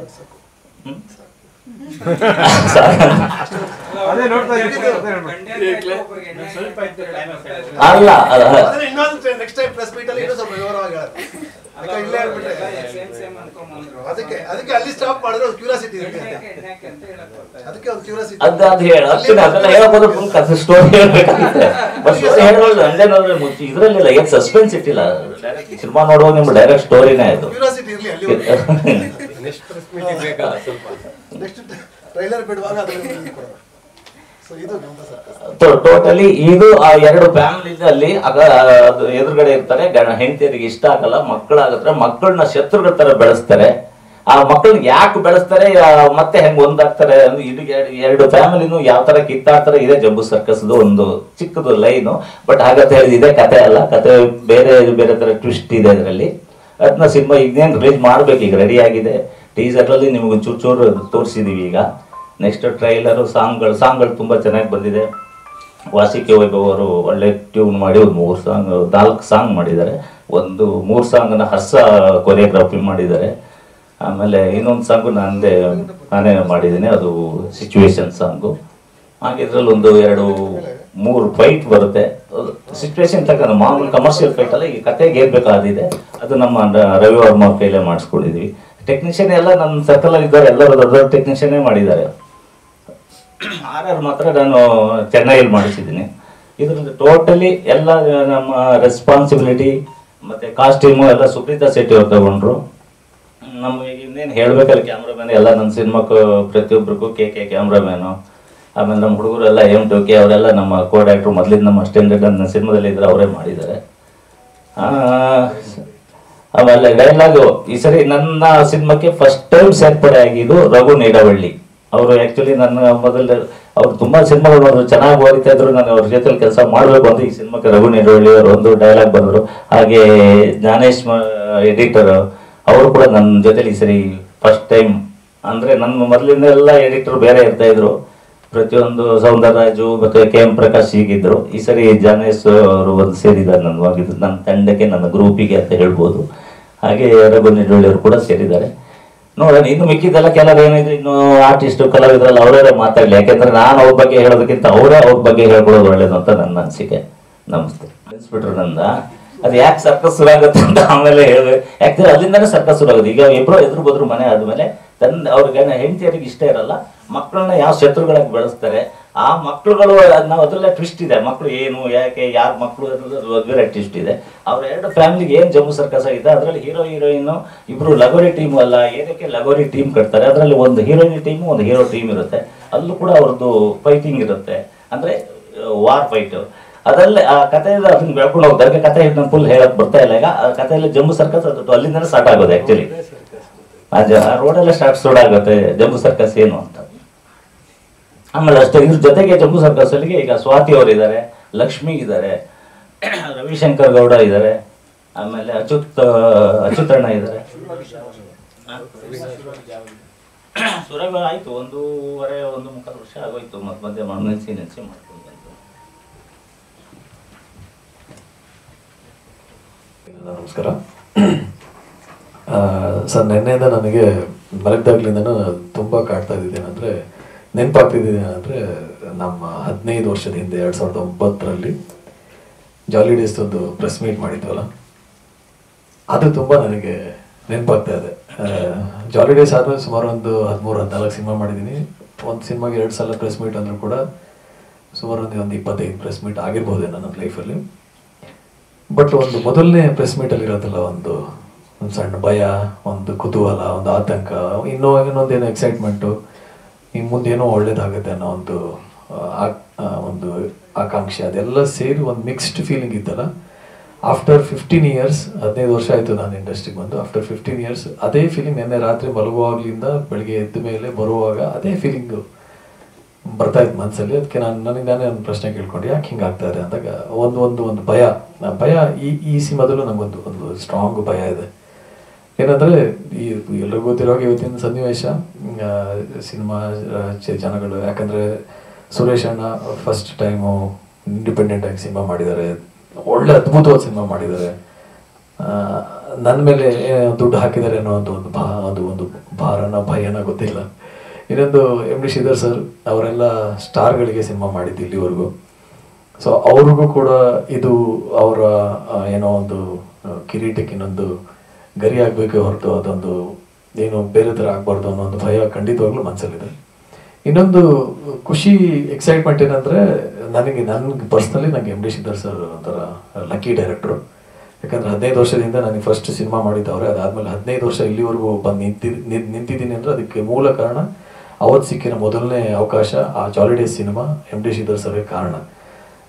ಅಲ್ಲ ಇದ್ರಲ್ಲಿಲ್ಲ, ಏನ್ ಸಸ್ಪೆನ್ಸ್ ಇಟ್ಟಿಲ್ಲ. ಸಿನಿಮಾ ನೋಡುವಾಗ ನಿಮ್ಗೆ ಡೈರೆಕ್ಟ್ ಸ್ಟೋರಿನೇ ಆಯ್ತು. ಟೋಟಲಿ ಇದು ಆ 2 ಫ್ಯಾಮಿಲಿದಲ್ಲಿ ಎದುರುಗಡೆ ಇರ್ತಾರೆ. ಹೆಂಡತಿಯರಿಗೆ ಇಷ್ಟ ಆಗಲ್ಲ, ಮಕ್ಕಳಾಗತ್ತಾರೆ. ಮಕ್ಕಳನ್ನ ಶತ್ರುಗಳ ತರ ಬೆಳೆಸ್ತಾರೆ. ಆ ಮಕ್ಕಳನ್ನ ಯಾಕೆ ಬೆಳೆಸ್ತಾರೆ ಮತ್ತೆ ಹೆಂಗ್ ಒಂದಾಗ್ತಾರೆ ಅಂದ್ರೆ ಇದು 2 ಫ್ಯಾಮಿಲಿನೂ ಯಾವ ತರ ಕಿತ್ತಾಡ್ತಾರೆ. ಇದೇ ಜಂಬೂ ಸರ್ಕಸ್ ಒಂದು ಚಿಕ್ಕದು ಲೈನು. ಬಟ್ ಹಾಗಂತ ಹೇಳಿ ಇದೇ ಕತೆ ಅಲ್ಲ. ಕತೆ ಬೇರೆ ಬೇರೆ ತರ ಟ್ವಿಸ್ಟ್ ಇದೆ ಇದರಲ್ಲಿ. ಅದನ್ನ ಸಿನಿಮಾ ಇನ್ನೇನು ರಿಲೀಸ್ ಮಾಡ್ಬೇಕು. ಈಗ ರೆಡಿ ಆಗಿದೆ. ಟೀಸರ್ ಅಲ್ಲಿ ನಿಮ್ಗೆ ಚೂರು ತೋರಿಸಿದೀವಿ. ಈಗ ನೆಕ್ಸ್ಟ್ ಟ್ರೈಲರು ಸಾಂಗ್ಗಳು ತುಂಬಾ ಚೆನ್ನಾಗಿ ಬಂದಿದೆ. ವಾಸಿಕೆ ವೈಭವ್ ಅವರು ಒಳ್ಳೆ ಟ್ಯೂನ್ ಮಾಡಿ ಒಂದು 4 ಸಾಂಗ್ ಮಾಡಿದ್ದಾರೆ. ಒಂದು 3 ಸಾಂಗ್ನ ಹರ್ಷ ಕೊರಿಯೋಗ್ರಫಿ ಮಾಡಿದ್ದಾರೆ. ಆಮೇಲೆ ಇನ್ನೊಂದು ಸಾಂಗು ನಾನೇ ಮಾಡಿದ್ದೀನಿ, ಅದು ಸಿಚುವೇಶನ್ ಸಾಂಗು. ಹಾಗೆ ಇದ್ರಲ್ಲಿ 2-3 ಫೈಟ್ ಬರುತ್ತೆ. ಸಿಚುವೇಶನ್ ತಕ್ಕ ಮಾಮೂಲು ಕಮರ್ಷಿಯಲ್ ಫೈಟ್ ಅಲ್ಲ. ಈ ಕತೆಗೆ ಏರ್ಬೇಕಾದಿದೆ. ಅದು ನಮ್ಮ ರವಿ ವರ್ಮ ಕೈಲೇ ಮಾಡಿಸ್ಕೊಂಡಿದ್ವಿ. ಟೆಕ್ನಿಷಿಯನ್ ಎಲ್ಲ ನನ್ನ ಸರ್ಕಲ್ ಅಲ್ಲಿ ಇದ್ದಾರೆ. ಎಲ್ಲರೂ ದೊಡ್ಡ ದೊಡ್ಡ ಟೆಕ್ನಿಷಿಯನ್ನೇ ಮಾಡಿದ್ದಾರೆ. RR ಮಾತ್ರ ನಾನು ಚೆನ್ನೈಯಲ್ಲಿ ಮಾಡಿಸಿದ್ದೀನಿ. ಇದರಲ್ಲಿ ಟೋಟಲಿ ಎಲ್ಲ ನಮ್ಮ ರೆಸ್ಪಾನ್ಸಿಬಿಲಿಟಿ ಮತ್ತೆ ಕಾಸ್ಟ್ಯೂಮು ಎಲ್ಲ ಸುಪ್ರೀತಾ ಶೆಟ್ಟಿ ಅವ್ರು ತಗೊಂಡ್ರು. ನಮಗೆ ಇನ್ನೇನು ಹೇಳ್ಬೇಕಲ್ಲ, ಕ್ಯಾಮ್ರಾಮ್ಯಾನ್ ಎಲ್ಲ ನನ್ನ ಸಿನಿಮಾಕ್ಕೂ ಪ್ರತಿಯೊಬ್ಬರಿಗೂ ಕೆ ಕ್ಯಾಮ್ರಾಮ್ಯಾನು. ಆಮೇಲೆ ನಮ್ಮ ಹುಡುಗರು ಎಲ್ಲ M2K ಅವರೆಲ್ಲ ನಮ್ಮ ಕೋ ಡೈರೆಕ್ಟ್ರು. ಮೊದಲಿಂದ ನಮ್ಮ ಅಸ್ಟೆಂಡೆಂಟ್ ನನ್ನ ಸಿನಿಮಾದಲ್ಲಿ ಇದ್ರೆ ಅವರೇ ಮಾಡಿದ್ದಾರೆ. ಆಮೇಲೆ ಡೈಲಾಗು ಈ ಸರಿ ನನ್ನ ಸಿನಿಮಾಕ್ಕೆ ಫಸ್ಟ್ ಟೈಮ್ ಸೇರ್ಪಡೆ ಆಗಿದ್ದು ರಘು ನೀಡವಳ್ಳಿ ಅವರು. ಆಕ್ಚುಲಿ ನನ್ನ ಮೊದಲು ಅವ್ರು ತುಂಬಾ ಸಿನಿಮಾಗಳು ನೋಡಿದ್ರು, ಚೆನ್ನಾಗಿ ಓದಿತಾ ಇದ್ರು. ನಾನು ಅವ್ರ ಜೊತೆಲಿ ಕೆಲಸ ಮಾಡಬೇಕು ಅಂತ ಈ ಸಿನಿಮಾಕ್ಕೆ ರಘು ನೀಡವಳ್ಳಿ ಅವರು ಒಂದು ಡೈಲಾಗ್ ಬಂದರು. ಹಾಗೆ ಜ್ಞಾನೇಶ್ ಎಡಿಟರ್ ಅವರು ಕೂಡ ನನ್ನ ಜೊತೆಲಿ ಈ ಸರಿ ಫಸ್ಟ್ ಟೈಮ್. ಅಂದ್ರೆ ನನ್ನ ಮೊದಲಿಂದ ಎಲ್ಲ ಎಡಿಟರ್ ಬೇರೆ ಇರ್ತಾ ಇದ್ರು. ಪ್ರತಿಯೊಂದು ಸೌಂದರರಾಜು ಮತ್ತೆ KM ಪ್ರಕಾಶ್ ಹೀಗಿದ್ರು. ಈ ಸರಿ ಜ್ಞಾನೇಶ್ ಅವರು ಒಂದು ಸೇರಿದ್ದಾರೆ ನನ್ನ ತಂಡಕ್ಕೆ, ನನ್ನ ಗ್ರೂಪಿಗೆ ಅಂತ ಹೇಳ್ಬೋದು. ಹಾಗೆ ರಘು ನೀಡವಳ್ಳಿ ಅವರು ಕೂಡ ಸೇರಿದ್ದಾರೆ. ನೋಡೋಣ ಇನ್ನು ಮಿಕ್ಕಿದ್ದೆಲ್ಲ ಕೆಲವರು ಏನಿದೆ ಇನ್ನು ಆರ್ಟಿಸ್ಟ್ ಕಲಾವಿದರಲ್ಲ ಅವರೇ ಮಾತಾಡ್ಲಿ. ಯಾಕೆಂದ್ರೆ ನಾನು ಅವ್ರ ಬಗ್ಗೆ ಹೇಳೋದಕ್ಕಿಂತ ಅವರೇ ಅವ್ರ ಬಗ್ಗೆ ಹೇಳ್ಕೊಳ್ಳೋದು ಒಳ್ಳೇದು ಅಂತ ನನ್ನ ಅನಿಸಿಕೆ. ನಮಸ್ತೆ. ನೆನ್ಸ್ಬಿಟ್ರು ನಂದ ಅದು ಯಾಕೆ ಸರ್ಕಸ್ ಶುರುವಾಗುತ್ತೆ ಅಂತ ಆಮೇಲೆ ಹೇಳ್ಬೇಕು. ಯಾಕಂದ್ರೆ ಅಲ್ಲಿಂದಾನೇ ಸರ್ಕಸ್ ಶುರುವಾಗುತ್ತೆ. ಈಗ ಇಬ್ರು ಎದುರು ಬದ್ರು ಮನೆ ಆದ್ಮೇಲೆ ಅವ್ರಿಗೆ ಹೆಂಡತಿಯರಿಗೆ ಇಷ್ಟ ಇರಲ್ಲ. ಮಕ್ಕಳನ್ನ ಯಾವ ಶತ್ರುಗಳಾಗಿ ಬೆಳೆಸ್ತಾರೆ. ಆ ಮಕ್ಕಳುಗಳು ನಾವು ಅದ್ರಲ್ಲೇ ಟ್ವಿಸ್ಟ್ ಇದೆ. ಮಕ್ಕಳು ಏನು ಯಾಕೆ ಯಾರ ಮಕ್ಕಳು ಬೇರೆ ಟ್ವಿಸ್ಟ್ ಇದೆ. ಅವ್ರ 2 ಫ್ಯಾಮಿಲಿಗೆ ಏನ್ ಜಂಬೂ ಸರ್ಕಸ್ ಆಗಿದೆ. ಅದರಲ್ಲಿ ಹೀರೋಯಿನ್ ಇಬ್ರು ಲಗೋರಿ ಟೀಮ್ ಅಲ್ಲ, ಏನಕ್ಕೆ ಲಗೋರಿ ಟೀಮ್ ಕಟ್ತಾರೆ. ಅದರಲ್ಲಿ ಒಂದು ಹೀರೋಯಿನ್ ಟೀಮು ಒಂದು ಹೀರೋ ಟೀಮ್ ಇರುತ್ತೆ. ಅಲ್ಲೂ ಕೂಡ ಅವ್ರದ್ದು ಫೈಟಿಂಗ್ ಇರುತ್ತೆ, ಅಂದ್ರೆ ವಾರ್ ಫೈಟ್. ಅದಲ್ಲೇ ಆ ಕಥೆ ಅದನ್ನ ಬೆಳ್ಕೊಂಡು ಹೋಗ್ತಾರೆ. ಕಥೆ ನಾನು ಫುಲ್ ಹೇಳಕ್ ಬರ್ತಾ ಇಲ್ಲ. ಈಗ ಆ ಕಥೆಯಲ್ಲಿ ಜಂಬೂ ಸರ್ಕಸ್ ಅದು ಅಲ್ಲಿಂದನೇ ಸ್ಟಾರ್ಟ್ ಆಗೋದು. ಆಕ್ಚುಲಿ ಆ ರೋಡಲ್ಲೇ ಸ್ಟಾರ್ಟ್ ಆಗುತ್ತೆ ಜಂಬೂ ಸರ್ಕಸ್ ಏನು ಅಂತ. ಆಮೇಲೆ ಅಷ್ಟೇ ಇದ್ರ ಜೊತೆಗೆ ಜಂಬೂ ಸರ್ಕಸ್ ಅಲ್ಲಿ ಈಗ ಸ್ವಾತಿ ಅವರಿದ್ದಾರೆ, ಲಕ್ಷ್ಮಿ ಇದ್ದಾರೆ, ರವಿಶಂಕರ್ ಗೌಡ ಇದ್ದಾರೆ, ಆಮೇಲೆ ಅಚ್ಯುತಣ್ಣ ಇದ್ದಾರೆ. ಸುರಭ ಆಯಿತು, 1.5 ವರ್ಷ ಆಗೋಯ್ತು. ಮಧ್ಯೆ ನೆನೆಸಿ ಮಾಡ್ಕೊಂಡು ಬಂತು. ನಮಸ್ಕಾರ ಸರ್. ನಿನ್ನೆಯಿಂದ ನನಗೆ ಮಲಗ್ದಾಗ್ಲಿಂದನೂ ತುಂಬ ಕಾಡ್ತಾ ಇದ್ದಿದ್ದೇನೆಂದರೆ, ನೆನಪಾಗ್ತಿದ್ದೇನೆಂದರೆ, ನಮ್ಮ 15 ವರ್ಷದ ಹಿಂದೆ 2009ರಲ್ಲಿ ಜಾಲಿ ಡೇಸ್ ಒಂದು ಪ್ರೆಸ್ ಮೀಟ್ ಮಾಡಿದ್ವಲ್ಲ, ಅದು ತುಂಬ ನನಗೆ ನೆನಪಾಗ್ತಾ ಇದೆ. ಜಾಲಿ ಡೇಸ್ ಆದಮೇಲೆ ಸುಮಾರು ಒಂದು 13-14 ಸಿನಿಮಾ ಮಾಡಿದ್ದೀನಿ. ಒಂದು ಸಿನಿಮಾಗೆ 2 ಸಲ ಪ್ರೆಸ್ ಮೀಟ್ ಅಂದರೂ ಕೂಡ ಸುಮಾರು ಒಂದು 25 ಪ್ರೆಸ್ ಮೀಟ್ ಆಗಿರ್ಬೋದೇನೋ ನನ್ನ ಲೈಫಲ್ಲಿ. ಬಟ್ ಒಂದು ಮೊದಲನೇ ಪ್ರೆಸ್ ಮೀಟಲ್ಲಿ ಇರೋದಲ್ಲ, ಒಂದು ಸಣ್ಣ ಭಯ, ಒಂದು ಕುತೂಹಲ, ಒಂದು ಆತಂಕ, ಇನ್ನೊಂದೇನೋ ಎಕ್ಸೈಟ್ಮೆಂಟು, ಇನ್ನು ಮುಂದೇನೋ ಒಳ್ಳೇದಾಗುತ್ತೆ ಅನ್ನೋ ಒಂದು ಆಕಾಂಕ್ಷೆ, ಅದೆಲ್ಲ ಸೇರಿ ಒಂದು ಮಿಕ್ಸ್ಡ್ ಫೀಲಿಂಗ್ ಇತ್ತಲ್ಲ. ಆಫ್ಟರ್ 15 ಇಯರ್ಸ್, 15 ವರ್ಷ ಆಯಿತು ನಾನು ಇಂಡಸ್ಟ್ರಿಗೆ ಬಂದು. ಆಫ್ಟರ್ 15 ಇಯರ್ಸ್ ಅದೇ ಫೀಲಿಂಗ್ ನಿನ್ನೆ ರಾತ್ರಿ ಮಲಗುವಾಗಲಿಂದ ಬೆಳಗ್ಗೆ ಎದ್ದ ಮೇಲೆ ಬರುವಾಗ ಅದೇ ಫೀಲಿಂಗು ಬರ್ತಾ ಇತ್ತು ಮನಸ್ಸಲ್ಲಿ. ಅದಕ್ಕೆ ನನಗೆ ನಾನೇ ಒಂದು ಪ್ರಶ್ನೆ ಕೇಳ್ಕೊಂಡು, ಯಾಕೆ ಹಿಂಗೆ ಆಗ್ತಾ ಇದೆ ಅಂದಾಗ ಒಂದು ಭಯ ಈ ಸಿನಿಮಾದಲ್ಲೂ ನಮಗೊಂದು ಸ್ಟ್ರಾಂಗ್ ಭಯ ಇದೆ. ಏನಂದರೆ, ಎಲ್ರಿಗೂ ಗೊತ್ತಿರೋವಾಗ ಇವತ್ತಿನ ಸನ್ನಿವೇಶ, ಸಿನಿಮಾ ಜನಗಳು, ಯಾಕಂದರೆ ಸುರೇಶ್ ಅಣ್ಣ ಫಸ್ಟ್ ಟೈಮು ಇಂಡಿಪೆಂಡೆಂಟ್ ಆಗಿ ಸಿನಿಮಾ ಮಾಡಿದ್ದಾರೆ, ಒಳ್ಳೆ ಅದ್ಭುತವಾದ ಸಿನಿಮಾ ಮಾಡಿದ್ದಾರೆ. ನನ್ನ ಮೇಲೆ ದುಡ್ಡು ಹಾಕಿದ್ದಾರೆ ಅನ್ನೋ ಒಂದು ಭಾರನ ಭಯನ ಗೊತ್ತಿಲ್ಲ. ಇನ್ನೊಂದು ಎಮ್ ಡಿ ಶ್ರೀಧರ್ ಸರ್ ಅವರೆಲ್ಲ ಸ್ಟಾರ್ಗಳಿಗೆ ಸಿನಿಮಾ ಮಾಡಿದ್ದು ಇಲ್ಲಿವರೆಗೂ. ಸೊ ಅವ್ರಿಗೂ ಕೂಡ ಇದು ಅವರ ಏನೋ ಒಂದು ಕಿರೀಟಕ್ಕೆ ಇನ್ನೊಂದು ಗರಿ ಆಗಬೇಕೆ ಹೊರತು ಅದೊಂದು ಏನು ಬೇರೆ ಥರ ಆಗಬಾರ್ದು ಅನ್ನೋ ಒಂದು ಭಯ ಖಂಡಿತವಾಗ್ಲೂ ಮನಸ್ಸಲ್ಲಿದೆ. ಇನ್ನೊಂದು ಖುಷಿ, ಎಕ್ಸೈಟ್ಮೆಂಟ್ ಏನಂದರೆ, ನನಗೆ ಪರ್ಸ್ನಲಿ ನನಗೆ ಎಮ್ ಡಿ ಶ್ರೀಧರ್ ಸರ್ ಒಂಥರ ಲಕ್ಕಿ ಡೈರೆಕ್ಟ್ರು. ಯಾಕಂದರೆ 15 ವರ್ಷದಿಂದ ನನಗೆ ಫಸ್ಟ್ ಸಿನಿಮಾ ಮಾಡಿದ್ದವ್ರೆ. ಅದಾದಮೇಲೆ 15 ವರ್ಷ ಇಲ್ಲಿವರೆಗೂ ಬಂದು ನಿಂತಿದ್ದೀನಿ ಅಂದರೆ ಅದಕ್ಕೆ ಮೂಲ ಕಾರಣ ಅವತ್ತು ಸಿಕ್ಕಿರೋ ಮೊದಲನೇ ಅವಕಾಶ, ಆ ಜಾಲಿ ಡೇಸ್ ಸಿನಿಮಾ ಎಮ್ ಡಿ ಶ್ರೀಧರ್ ಸರ್ಗೆ ಕಾರಣ.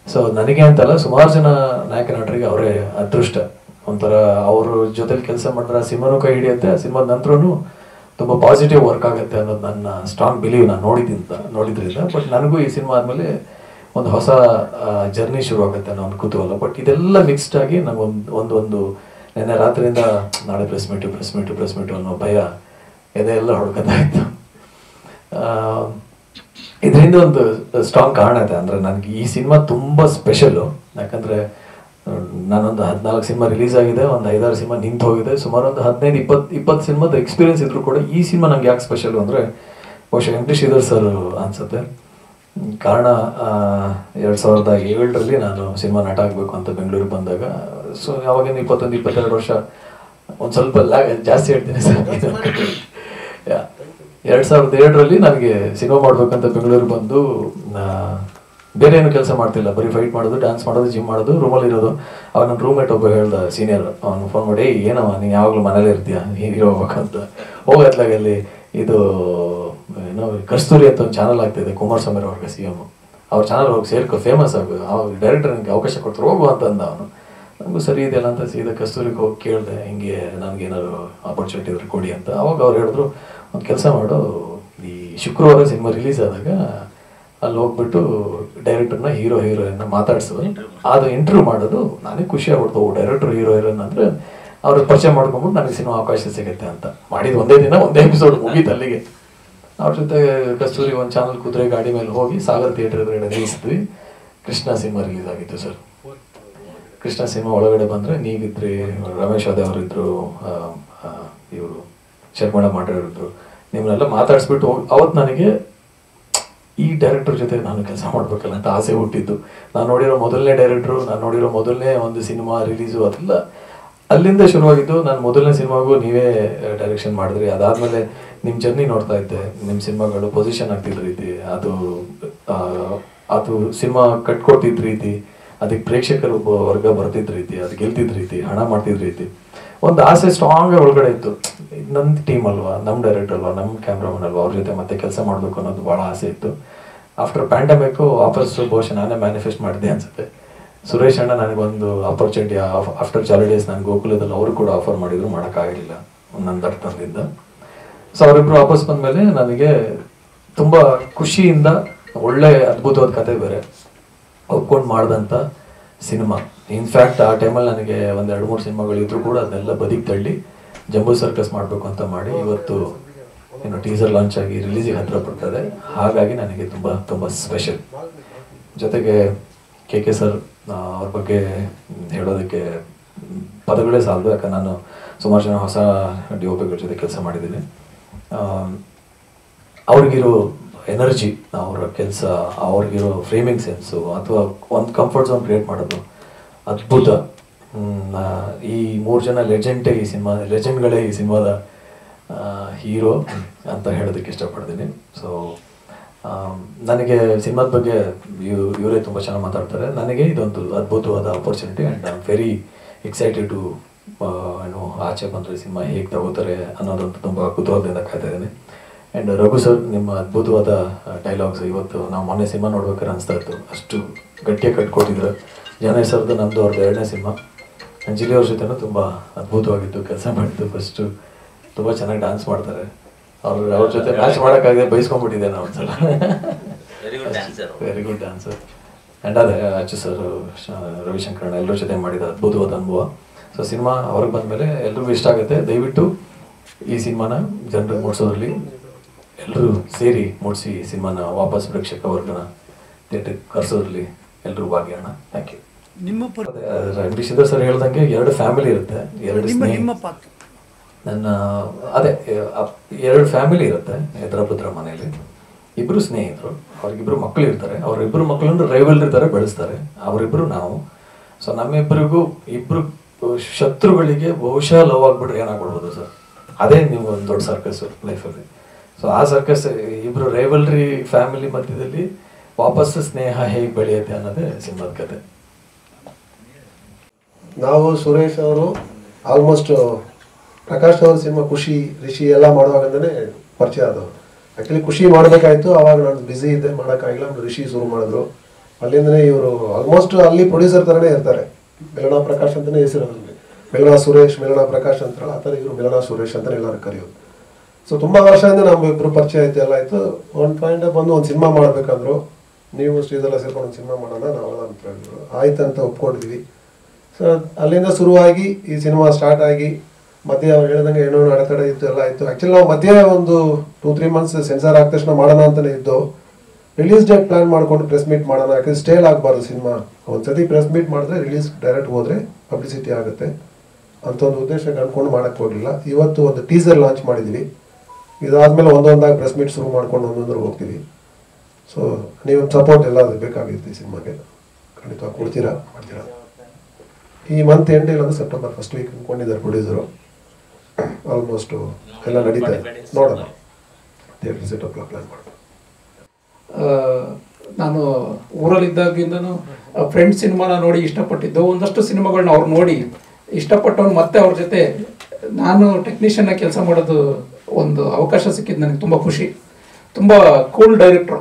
ಸೊ ನನಗೆ ಅಂತಲ್ಲ, ಸುಮಾರು ಜನ ನಾಯಕ ನಟರಿಗೆ ಅವರೇ ಅದೃಷ್ಟ. ಒಂಥರ ಅವ್ರ ಜೊತೆಲಿ ಕೆಲಸ ಮಾಡಿದ್ರೆ ಆ ಸಿನಿಮಾನೂ ಕೈ ಹಿಡಿಯುತ್ತೆ, ಆ ಸಿನಿಮಾದ ನಂತರನೂ ತುಂಬ ಪಾಸಿಟಿವ್ ವರ್ಕ್ ಆಗುತ್ತೆ ಅನ್ನೋದು ನನ್ನ ಸ್ಟ್ರಾಂಗ್ ಬಿಲೀವ್. ನಾನು ನೋಡಿದ್ರಿಂದ. ಬಟ್ ನನಗೂ ಈ ಸಿನಿಮಾ ಆದಮೇಲೆ ಒಂದು ಹೊಸ ಜರ್ನಿ ಶುರು ಆಗುತ್ತೆ ಅನ್ನೋ ಒಂದು ಕುತೂಹಲ. ಬಟ್ ಇದೆಲ್ಲ ಮಿಕ್ಸ್ಡ್ ಆಗಿ ನನಗೊಂದು ನೆನ್ನೆ ರಾತ್ರಿಯಿಂದ ನಾಳೆ ಪ್ರೆಸ್ ಮೀಟು ಅನ್ನೋ ಭಯ ಇದೆಲ್ಲ ಹೊಡ್ಕೊತಾ ಇತ್ತು. ಇದರಿಂದ ಒಂದು ಸ್ಟ್ರಾಂಗ್ ಕಾರಣ ಇದೆ. ಅಂದರೆ ನನಗೆ ಈ ಸಿನಿಮಾ ತುಂಬ ಸ್ಪೆಷಲು. ಯಾಕಂದರೆ ನಾನೊಂದು 14 ಸಿನಿಮಾ ರಿಲೀಸ್ ಆಗಿದೆ, ಒಂದು 5-6 ಸಿನಿಮಾ ನಿಂತು ಹೋಗಿದೆ, ಸುಮಾರು ಒಂದು 15-20 ಸಿನಿಮಾದ ಎಕ್ಸ್ಪೀರಿಯನ್ಸ್ ಇದ್ರೂ ಕೂಡ ಈ ಸಿನಿಮಾ ನಂಗೆ ಯಾಕೆ ಸ್ಪೆಷಲು ಅಂದರೆ, ಬಹುಶಃ ಎಮ್ ಡಿ ಶ್ರೀಧರ್ ಸರ್ ಅನಿಸುತ್ತೆ. ಕಾರಣ 2007ರಲ್ಲಿ ನಾನು ಸಿನಿಮಾ ನಟ ಆಗಬೇಕು ಅಂತ ಬೆಂಗಳೂರಿಗೆ ಬಂದಾಗ, ಸೊ ಯಾವಾಗಿನ 21-22 ವರ್ಷ, ಒಂದು ಸ್ವಲ್ಪ ಜಾಸ್ತಿ ಹೇಳ್ತೀನಿ ಸರ್. 2007ರಲ್ಲಿ ನನಗೆ ಸಿನಿಮಾ ಮಾಡ್ಬೇಕಂತ ಬೆಂಗಳೂರಿಗೆ ಬಂದು, ಬೇರೆ ಏನು ಕೆಲಸ ಮಾಡ್ತಿಲ್ಲ, ಬರೀ ಫೈಟ್ ಮಾಡೋದು, ಡ್ಯಾನ್ಸ್ ಮಾಡೋದು, ಜಿಮ್ ಮಾಡೋದು, ರೂಮಲ್ಲಿ ಇರೋದು. ಅವಾಗ ನನ್ನ ರೂಮ್ಮೇಟ್ ಒಬ್ಬ ಹೇಳ್ದ, ಸೀನಿಯರ್, ಅವನು ಫೋನ್ ಮಾಡಿ, ಏನವ ನೀನು ಯಾವಾಗಲೂ ಮನೇಲಿ ಇರ್ತೀಯ, ಹೀರೋ ಹೋಗ್ಬೇಕಂತ. ಹೋಗತ್ಲಾಗಲ್ಲಿ ಇದು ಏನೋ ಕಸ್ತೂರಿ ಅಂತ ಒಂದು ಚಾನಲ್ ಆಗ್ತಿದೆ, ಕುಮಾರಸ್ವಾಮಿ ಅವ್ರಿಗೆ CM, ಅವ್ರ ಚಾನಲ್ ಹೋಗಿ ಸೇರ್ಕೊ, ಫೇಮಸ್ ಆಗು, ಅವ್ರ ಡೈರೆಕ್ಟರ್ ನನಗೆ ಅವಕಾಶ ಕೊಡ್ತಾರೆ, ಹೋಗು ಅಂತಂದ ಅವನು. ನನಗೂ ಸರಿ ಇದೆಯಲ್ಲ ಅಂತ ಸೀದಾ ಕಸ್ತೂರಿಗೆ ಹೋಗಿ ಕೇಳಿದೆ, ಹಿಂಗೆ ನನಗೇನಾದ್ರು ಆಪರ್ಚುನಿಟಿ ಇದ್ರೆ ಕೊಡಿ ಅಂತ. ಅವಾಗ ಅವ್ರು ಹೇಳಿದ್ರು, ಒಂದು ಕೆಲಸ ಮಾಡು, ಈ ಶುಕ್ರವಾರ ಸಿನಿಮಾ ರಿಲೀಸ್ ಆದಾಗ ಅಲ್ಲಿ ಹೋಗ್ಬಿಟ್ಟು ಡೈರೆಕ್ಟರ್ನ ಹೀರೋಯಿನ್ನ ಮಾತಾಡ್ಸೋದು, ಅದು ಇಂಟರ್ವ್ಯೂ ಮಾಡೋದು. ನನಗೆ ಖುಷಿ ಆಗ್ಬಿಡ್ತು, ಡೈರೆಕ್ಟರ್ ಹೀರೋಯಿನ್ ಅಂದರೆ ಅವ್ರಿಗೆ ಪರಿಚಯ ಮಾಡ್ಕೊಂಬಿಟ್ಟು ನನಗೆ ಸಿನಿಮಾ ಅವಕಾಶ ಸಿಗುತ್ತೆ ಅಂತ. ಮಾಡಿದ್ದು ಒಂದೇ ದಿನ, ಒಂದೇ ಎಪಿಸೋಡ್ ಮುಗೀತು ಅಲ್ಲಿಗೆ. ಅವ್ರ ಜೊತೆ ಕಸ್ತೂರಿ ಒಂದು ಚಾನಲ್ ಕುದುರೆ ಗಾಡಿ ಮೇಲೆ ಹೋಗಿ ಸಾಗರ್ ಥಿಯೇಟರ್ ಎದುರುಗಡೆ ನಿಲ್ಲಿಸಿದ್ವಿ. ಕೃಷ್ಣ ಸಿನಿಮಾ ರಿಲೀಸ್ ಆಗಿತ್ತು ಸರ್. ಕೃಷ್ಣ ಸಿನಿಮಾ ಒಳಗಡೆ ಬಂದರೆ ನೀವಿದ್ರಿ, ರಮೇಶ್ ಅದೇ ಅವರಿದ್ದರು, ಇವರು ಶರ್ಮಣ ಮಾಡಿದ್ರು, ನಿಮ್ಮನ್ನೆಲ್ಲ ಮಾತಾಡಿಸ್ಬಿಟ್ಟು ಹೋಗಿ. ಅವತ್ತು ನನಗೆ ಈ ಡೈರೆಕ್ಟರ್ ಜೊತೆ ನಾನು ಕೆಲಸ ಮಾಡಬೇಕಲ್ಲ ಅಂತ ಆಸೆ ಹುಟ್ಟಿದ್ದು. ನಾನು ನೋಡಿರೋ ಮೊದಲನೇ ಡೈರೆಕ್ಟ್ರು, ನಾನು ನೋಡಿರೋ ಮೊದಲನೇ ಒಂದು ಸಿನಿಮಾ ರಿಲೀಸು, ಅದೆಲ್ಲ ಅಲ್ಲಿಂದ ಶುರುವಾಗಿದ್ದು. ನಾನು ಮೊದಲನೇ ಸಿನಿಮಾಗೂ ನೀವೇ ಡೈರೆಕ್ಷನ್ ಮಾಡಿದ್ರಿ. ಅದಾದಮೇಲೆ ನಿಮ್ಮ ಜರ್ನಿ ನೋಡ್ತಾ ಇದ್ದೆ, ನಿಮ್ಮ ಸಿನಿಮಾಗಳು ಪೊಸಿಷನ್ ಆಗ್ತಿದ್ದ ರೀತಿ, ಅದು ಸಿನಿಮಾ ಕಟ್ಕೊಟ್ಟಿದ್ದ ರೀತಿ, ಅದಕ್ಕೆ ಪ್ರೇಕ್ಷಕರು ವರ್ಗ ಬರ್ತಿದ್ದ ರೀತಿ, ಅದು ಗೆಲ್ತಿದ್ದ ರೀತಿ, ಹಣ ಮಾಡ್ತಿದ್ದ ರೀತಿ, ಒಂದು ಆಸೆ ಸ್ಟ್ರಾಂಗ್ ಒಳಗಡೆ ಇತ್ತು. ನನ್ನ ಟೀಮ್ ಅಲ್ವಾ, ನಮ್ಮ ಡೈರೆಕ್ಟರ್ ಅಲ್ವಾ, ನಮ್ಮ ಕ್ಯಾಮ್ರಾಮನ್ ಅಲ್ವಾ, ಅವ್ರ ಜೊತೆ ಮತ್ತೆ ಕೆಲಸ ಮಾಡಬೇಕು ಅನ್ನೋದು ಭಾಳ ಆಸೆ ಇತ್ತು. ಆಫ್ಟರ್ ಪ್ಯಾಂಡಮಿಕ್ಕು ವಾಪಸ್ ಬಹುಶಃ ನಾನೇ ಮ್ಯಾನಿಫೆಸ್ಟ್ ಮಾಡಿದೆ ಅನ್ಸುತ್ತೆ. ಸುರೇಶ್ ಅಣ್ಣ ನನಗೊಂದು ಆಪರ್ಚುನಿಟಿ ಆಫ್ಟರ್ ಜಾಲಿ ಡೇಸ್ ನಾನು ಗೋಕುಲದಲ್ಲಿ ಅವರು ಕೂಡ ಆಫರ್ ಮಾಡಿದ್ರು, ಮಾಡೋಕ್ಕಾಗಲಿಲ್ಲ ನನ್ನ ದಟ್ಟದಿಂದ. ಸೊ ಅವರಿಬ್ಬರು ವಾಪಸ್ ಬಂದಮೇಲೆ ನನಗೆ ತುಂಬ ಖುಷಿಯಿಂದ, ಒಳ್ಳೆ ಅದ್ಭುತವಾದ ಕತೆ ಬೇರೆ, ಒಪ್ಕೊಂಡು ಮಾಡಿದಂಥ ಸಿನಿಮಾ. ಇನ್ಫ್ಯಾಕ್ಟ್ ಆ ಟೈಮಲ್ಲಿ ನನಗೆ ಒಂದು 2-3 ಸಿನಿಮಾಗಳಿದ್ರು ಕೂಡ ಅದನ್ನೆಲ್ಲ ಬದಿಗೆ ತಳ್ಳಿ ಜಂಬೂ ಸರ್ಕಸ್ ಮಾಡಬೇಕು ಅಂತ ಮಾಡಿ ಇವತ್ತು ಏನು ಟೀಸರ್ ಲಾಂಚ್ ಆಗಿ ರಿಲೀಸಿಗೆ ಹತ್ರ ಪಡ್ತದೆ. ಹಾಗಾಗಿ ನನಗೆ ತುಂಬ ತುಂಬ ಸ್ಪೆಷಲ್. ಜೊತೆಗೆ ಕೆ ಸರ್ ಅವ್ರ ಬಗ್ಗೆ ಹೇಳೋದಕ್ಕೆ ಪದಗಳೇ ಸಾಲದು. ಯಾಕಂದ್ರೆ ನಾನು ಸುಮಾರು ಜನ ಹೊಸ ಡಿಒಪಿಗಳ ಜೊತೆ ಕೆಲಸ ಮಾಡಿದ್ದೀನಿ. ಅವ್ರಿಗಿರೋ ಎನರ್ಜಿ, ಅವರ ಕೆಲಸ, ಅವ್ರಿಗಿರೋ ಫ್ರೇಮಿಂಗ್ ಸೆನ್ಸು ಅಥವಾ ಒಂದು ಕಂಫರ್ಟ್ ಝೋನ್ ಕ್ರಿಯೇಟ್ ಮಾಡೋದು ಅದ್ಭುತ. ಈ 3 ಜನ ಲೆಜೆಂಡ್ಗಳೇ ಈ ಸಿನಿಮಾದ ಹೀರೋ ಅಂತ ಹೇಳೋದಕ್ಕೆ ಇಷ್ಟಪಡ್ತೀನಿ. ಸೊ ನನಗೆ ಸಿನಿಮಾದ ಬಗ್ಗೆ ಇವರೇ ತುಂಬ ಚೆನ್ನಾಗಿ ಮಾತಾಡ್ತಾರೆ. ನನಗೆ ಇದೊಂದು ಅದ್ಭುತವಾದ opportunity and I am very excited to ಆಚೆ ಬಂದರೆ ಸಿನಿಮಾ ಹೇಗೆ ತಗೋತಾರೆ ಅನ್ನೋದಂತೂ ತುಂಬ ಕುತೂಹಲದಿಂದ ಕಾಯ್ತಾ ಇದ್ದೀನಿ. ಆ್ಯಂಡ್ ರಘು ಸರ್, ನಿಮ್ಮ ಅದ್ಭುತವಾದ ಡೈಲಾಗ್ಸ್ ಇವತ್ತು ನಾವು ಮೊನ್ನೆ ಸಿನಿಮಾ ನೋಡ್ಬೇಕಾದ್ರೆ ಅನಿಸ್ತಾ ಇತ್ತು, ಅಷ್ಟು ಗಟ್ಟಿಯಾಗಿ ಕಟ್ಕೊಟ್ಟಿದ್ರು. ಜನಯ್ ಸರ್ದು ನಮ್ಮದು ಅವ್ರದ್ದು 2ನೇ ಸಿನಿಮಾ. ಅಂಜಲಿ ಅವ್ರ ಜೊತೆನೂ ತುಂಬ ಅದ್ಭುತವಾಗಿತ್ತು ಕೆಲಸ ಮಾಡಿದ್ದು. ಫಸ್ಟು ತುಂಬ ಚೆನ್ನಾಗಿ ಡ್ಯಾನ್ಸ್ ಮಾಡ್ತಾರೆ. ಅವ್ರ ಜೊತೆ ಮ್ಯಾಚ್ ಮಾಡೋಕ್ಕಾಗದೆ ಬೈಸ್ಕೊಂಡ್ಬಿಟ್ಟಿದ್ದೆ ನಾವು ಒಂದ್ಸಲ. Very good dancer. ಆ್ಯಂಡ್ ಅದೇ ಅಚ್ಚು ಸರ್, ರವಿಶಂಕರಣ್ಣ ಎಲ್ಲರ ಜೊತೆ ಮಾಡಿದ ಅದ್ಭುತವಾದ ಅನುಭವ. ಸೊ ಸಿನಿಮಾ ಹೊರಗೆ ಬಂದಮೇಲೆ ಎಲ್ರಿಗೂ ಇಷ್ಟ ಆಗುತ್ತೆ. ದಯವಿಟ್ಟು ಈ ಸಿನಿಮಾನ ಜನರಿಗೆ ಮೂಡಿಸೋದ್ರಲ್ಲಿ ಎಲ್ಲರೂ ಸೇರಿ ಮೂಡಿಸಿ ಈ ಸಿನಿಮಾನ ವಾಪಸ್ ಪ್ರೇಕ್ಷಕ ವರ್ಗನ ಥಿಯೇಟ್ರಿಗೆ ಕರೆಸೋದ್ರಲ್ಲಿ ಎಲ್ಲರೂ ಭಾಗಿಯಾಣ. Thank you. ನಿಮ್ಮ ಶ್ರೀಧರ್ ಸರ್ ಹೇಳ್ದಂಗೆ 2 ಫ್ಯಾಮಿಲಿ ಇರುತ್ತೆ, 2 ನನ್ನ ಅದೇ 2 ಫ್ಯಾಮಿಲಿ ಇರುತ್ತೆ ಎದುರ ಮನೆಯಲ್ಲಿ. 2 ಸ್ನೇಹಿತರು, ಅವ್ರಿಗಿಬ್ರು ಮಕ್ಕಳು ಇರ್ತಾರೆ. ಅವರಿಬ್ಬರು ಮಕ್ಕಳನ್ನು ರೈವಲ್ ಇರ್ತಾರೆ, ಬೆಳೆಸ್ತಾರೆ. ಅವರಿಬ್ಬರು ನಾವು. ಸೊ ನಮ್ಮಿಬ್ಬರಿಗೂ 2 ಶತ್ರುಗಳಿಗೆ ಬಹುಶಃ ಲವ್ ಆಗ್ಬಿಟ್ರೆ ಏನಾಗ್ಬಿಡ್ಬೋದು ಸರ್. ಅದೇ ನೀವು ಒಂದು ದೊಡ್ಡ ಸರ್ಕಸ್ ಲೈಫಲ್ಲಿ. ಸೊ ಆ ಸರ್ಕಸ್ 2 ರೈವಲ್ರಿ ಫ್ಯಾಮಿಲಿ ಮಧ್ಯದಲ್ಲಿ ವಾಪಸ್ ಸ್ನೇಹ ಹೇಗೆ ಬೆಳೆಯುತ್ತೆ ಅನ್ನೋದೇ ಸಿನಿಮಾದ ಕತೆ. ನಾವು ಸುರೇಶ್ ಅವರು ಆಲ್ಮೋಸ್ಟ್ ಪ್ರಕಾಶ್ ಅವ್ರ ಸಿನಿಮಾ ಖುಷಿ, ರಿಷಿ ಎಲ್ಲ ಮಾಡುವಾಗಂದೇ ಪರಿಚಯ ಆದವರು. ಆ್ಯಕ್ಚುಲಿ ಖುಷಿ ಮಾಡಬೇಕಾಯ್ತು, ಅವಾಗ ನಾನು ಬ್ಯುಸಿ ಇದ್ದೆ, ಮಾಡೋಕ್ಕಾಗಿಲ್ಲ. ರಿಷಿ ಶುರು ಮಾಡಿದ್ರು. ಅಲ್ಲಿಂದನೇ ಇವರು ಆಲ್ಮೋಸ್ಟ್ ಅಲ್ಲಿ ಪ್ರೊಡ್ಯೂಸರ್ ಥರನೇ ಇರ್ತಾರೆ. ಮಿಲನಾ ಪ್ರಕಾಶ್ ಅಂತಲೇ ಹೆಸರು ಅವರಿಗೆ. ಮಿಲನಾ ಸುರೇಶ್, ಮಿಲನಾ ಪ್ರಕಾಶ್ ಅಂತಾರಲ್ಲ, ಆ ಥರ ಇವರು ಮಿಲನಾ ಸುರೇಶ್ ಅಂತಲೇ ಎಲ್ಲರೂ ಕರೆಯೋದು. ಸೊ ತುಂಬ ವರ್ಷದಿಂದ ನಮ್ಮಿಬ್ಬರು ಪರಿಚಯ ಆಯ್ತು, ಎಲ್ಲ ಆಯಿತು. ಒಂದು ಪಾಯಿಂಟ್ ಬಂದು ಒಂದು ಸಿನಿಮಾ ಮಾಡಬೇಕಂದ್ರು, ನೀವು ಶ್ರೀಧರ ಸೇರ್ಕೊಂಡು ಒಂದು ಸಿನಿಮಾ ಮಾಡೋಣ ನಾವೆಲ್ಲ ಅಂತ ಹೇಳಿದ್ರು. ಆಯ್ತು ಅಂತ ಒಪ್ಕೊಂಡಿದ್ವಿ. ಸೊ ಅಲ್ಲಿಂದ ಶುರುವಾಗಿ ಈ ಸಿನಿಮಾ ಸ್ಟಾರ್ಟ್ ಆಗಿ ಮಧ್ಯೆ ಅವ್ರು ಹೇಳಿದಂಗೆ ಏನೋ ಅಡೆತಡೆ ಇತ್ತು, ಎಲ್ಲ ಇತ್ತು. ಆ್ಯಕ್ಚುಲಿ ನಾವು ಮಧ್ಯೆ ಒಂದು 2-3 ಮಂತ್ಸ್ ಸೆನ್ಸಾರ್ ಆದ ತಕ್ಷಣ ಮಾಡೋಣ ಅಂತಲೇ ಇದ್ದು. ರಿಲೀಸ್ ಡೇಟ್ ಪ್ಲಾನ್ ಮಾಡ್ಕೊಂಡು ಪ್ರೆಸ್ ಮೀಟ್ ಮಾಡೋಣ, ಯಾಕಂದ್ರೆ ಸ್ಟೇಲ್ ಆಗಬಾರ್ದು ಸಿನಿಮಾ. ಒಂದ್ಸತಿ ಪ್ರೆಸ್ ಮೀಟ್ ಮಾಡಿದ್ರೆ ರಿಲೀಸ್ ಡೈರೆಕ್ಟ್ ಹೋದರೆ ಪಬ್ಲಿಸಿಟಿ ಆಗುತ್ತೆ ಅಂತ ಒಂದು ಉದ್ದೇಶಕ್ಕೆ ಅಂದ್ಕೊಂಡು ಮಾಡೋಕ್ಕೆ ಹೋಗಲಿಲ್ಲ. ಇವತ್ತು ಒಂದು ಟೀಸರ್ ಲಾಂಚ್ ಮಾಡಿದ್ವಿ. ಇದಾದಮೇಲೆ ಒಂದೊಂದಾಗಿ ಪ್ರೆಸ್ ಮೀಟ್ ಶುರು ಮಾಡ್ಕೊಂಡು ಒಂದೊಂದ್ರ ಹೋಗ್ತೀವಿ. ಸೊ ನೀವು ಸಪೋರ್ಟ್ ಎಲ್ಲ ಬೇಕಾಗಿತ್ತು ಈ ಸಿನಿಮಾಗೆ. ಖಂಡಿತವಾಗಿ ಕೊಡ್ತೀರಾ, ಮಾಡ್ತೀರಾ. ಈ ಮಂತ್ ಎಂಡ್ ಇಲ್ಲಾಂದ್ರೆ ಸೆಪ್ಟೆಂಬರ್ ಫಸ್ಟ್ ವೀಕ್ ಅಂದ್ಕೊಂಡಿದ್ದಾರೆ ಪ್ರೊಡ್ಯೂಸರು. ಆಲ್ಮೋಸ್ಟು ಎಲ್ಲ ನಡೀತಾ ಇದೆ, ನೋಡೋಣ. ಥಿಯೇಟರ್ ಸೆಟಪ್ ಪ್ಲಾನ್ ಮಾಡೋಣ. ನಾನು ಊರಲ್ಲಿದ್ದಾಗಿಂದನೂ ಫ್ರೆಂಡ್ಸ್ ಸಿನಿಮಾನ ನೋಡಿ ಇಷ್ಟಪಟ್ಟಿದ್ದು. ಒಂದಷ್ಟು ಸಿನಿಮಾಗಳನ್ನ ಅವ್ರು ನೋಡಿ ಇಷ್ಟಪಟ್ಟವ್ನು ಮತ್ತೆ ಅವ್ರ ಜೊತೆ ನಾನು ಟೆಕ್ನಿಷಿಯನ್ನ ಕೆಲಸ ಮಾಡೋದು ಒಂದು ಅವಕಾಶ ಸಿಕ್ಕಿದ್ದು ನನಗೆ ತುಂಬ ಖುಷಿ. ತುಂಬ ಕೂಲ್ ಡೈರೆಕ್ಟ್ರು.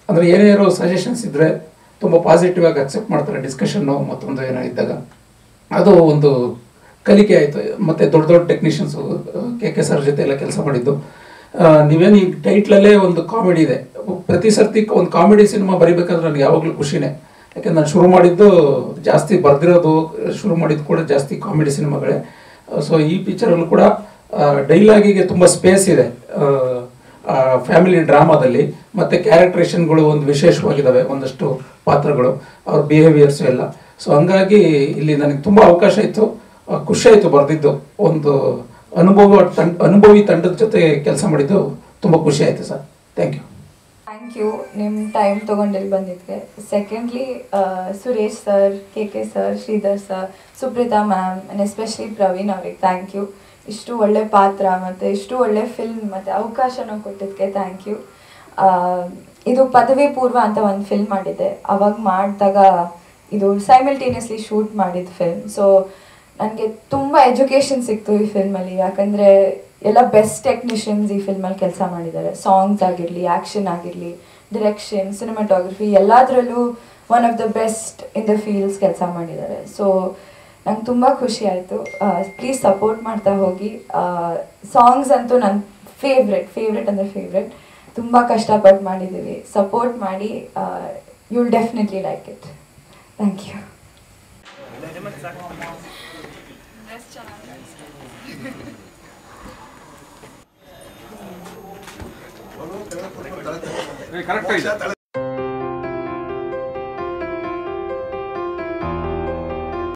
ಅಂದರೆ ಏನೇನೋ ಸಜೆಷನ್ಸ್ ಇದ್ದರೆ ತುಂಬ ಪಾಸಿಟಿವ್ ಆಗಿ ಅಕ್ಸೆಪ್ಟ್ ಮಾಡ್ತಾರೆ. ಡಿಸ್ಕಷನ್ನು ಮತ್ತೊಂದು ಏನೋ ಇದ್ದಾಗ ಅದು ಒಂದು ಕಲಿಕೆ ಆಯಿತು. ಮತ್ತು ದೊಡ್ಡ ದೊಡ್ಡ ಟೆಕ್ನಿಷಿಯನ್ಸು ಕೆ ಸರ್ ಜೊತೆ ಎಲ್ಲ ಕೆಲಸ ಮಾಡಿದ್ದು. ನೀವೇನು ಈ ಟೈಟ್ಲಲ್ಲೇ ಒಂದು ಕಾಮಿಡಿ ಇದೆ. ಪ್ರತಿ ಸರ್ತಿ ಒಂದು ಕಾಮಿಡಿ ಸಿನಿಮಾ ಬರೀಬೇಕಾದ್ರೆ ನನಗೆ ಯಾವಾಗಲೂ ಖುಷಿನೇ. ಯಾಕೆಂದ್ರೆ ನಾನು ಶುರು ಮಾಡಿದ್ದು ಜಾಸ್ತಿ ಬರೆದಿರೋದು, ಶುರು ಮಾಡಿದ್ದು ಕೂಡ ಜಾಸ್ತಿ ಕಾಮಿಡಿ ಸಿನಿಮಾಗಳೇ. ಸೊ ಈ ಪಿಕ್ಚರಲ್ಲೂ ಕೂಡ ಡೈಲಾಗಿಗೆ ತುಂಬ ಸ್ಪೇಸ್ ಇದೆ ಫ್ಯಾಮಿಲಿ ಡ್ರಾಮಾದಲ್ಲಿ. ಮತ್ತು ಕ್ಯಾರೆಕ್ಟ್ರೇಷನ್ಗಳು ಒಂದು ವಿಶೇಷವಾಗಿದ್ದಾವೆ, ಒಂದಷ್ಟು ಪಾತ್ರಗಳು, ಅವ್ರ ಬಿಹೇವಿಯರ್ಸು ಎಲ್ಲ. ಸೊ ಹಂಗಾಗಿ ಇಲ್ಲಿ ನನಗೆ ತುಂಬ ಅವಕಾಶ ಇತ್ತು, ಖುಷಿ ಆಯಿತು ಬರೆದಿದ್ದು. ಒಂದು ಅನುಭವಿ ತಂಡದ ಜೊತೆ ಕೆಲಸ ಮಾಡಿದ್ದು ತುಂಬ ಖುಷಿ ಆಯಿತು sir. Thank you. Thank you ನಿಮ್ಮ ಟೈಮ್ ತೊಗೊಂಡಿಲ್ಲಿ ಬಂದಿದ್ದಕ್ಕೆ. Secondly Suresh sir, K sir, Shridhar sir, Suprita ma'am and especially Praveen ಅವ್ರಿಗೆ ಥ್ಯಾಂಕ್ ಯು. ಇಷ್ಟು ಒಳ್ಳೆ ಪಾತ್ರ ಮತ್ತು ಇಷ್ಟು ಒಳ್ಳೆ ಫಿಲ್ಮ್ ಮತ್ತು ಅವಕಾಶನ ಕೊಟ್ಟಿದ್ದಕ್ಕೆ ಥ್ಯಾಂಕ್ ಯು. ಇದು ಪದವಿ ಪೂರ್ವ ಅಂತ ಒಂದು ಫಿಲ್ಮ್ ಮಾಡಿದ್ದೆ. ಅವಾಗ ಮಾಡಿದಾಗ ಇದು ಸೈಮಲ್ಟೇನಿಯಸ್ಲಿ ಶೂಟ್ ಮಾಡಿದ ಫಿಲ್ಮ್. ಸೊ ನನಗೆ ತುಂಬ ಎಜುಕೇಷನ್ ಸಿಕ್ತು ಈ ಫಿಲ್ಮಲ್ಲಿ. ಯಾಕಂದರೆ ಎಲ್ಲ ಬೆಸ್ಟ್ ಟೆಕ್ನಿಷಿಯನ್ಸ್ ಈ ಫಿಲ್ಮಲ್ಲಿ ಕೆಲಸ ಮಾಡಿದ್ದಾರೆ. ಸಾಂಗ್ಸ್ ಆಗಿರಲಿ, ಆ್ಯಕ್ಷನ್ ಆಗಿರಲಿ, ಡಿರೆಕ್ಷನ್, ಸಿನಿಮಾಟೋಗ್ರಫಿ ಎಲ್ಲದರಲ್ಲೂ one of the best in the fields ಕೆಲಸ ಮಾಡಿದ್ದಾರೆ. ಸೊ ನಂಗೆ ತುಂಬ ಖುಷಿ ಆಯಿತು. ಪ್ಲೀಸ್ ಸಪೋರ್ಟ್ ಮಾಡ್ತಾ ಹೋಗಿ. ಸಾಂಗ್ಸ್ ಅಂತೂ ನನ್ನ ಫೇವ್ರೆಟ್ ಅಂದರೆ ಫೇವ್ರೆಟ್. ತುಂಬ ಕಷ್ಟಪಟ್ಟು ಮಾಡಿದ್ದೀವಿ. ಸಪೋರ್ಟ್ ಮಾಡಿ. You will definitely like it. Thank you. Correct ಆಗಿದೆ.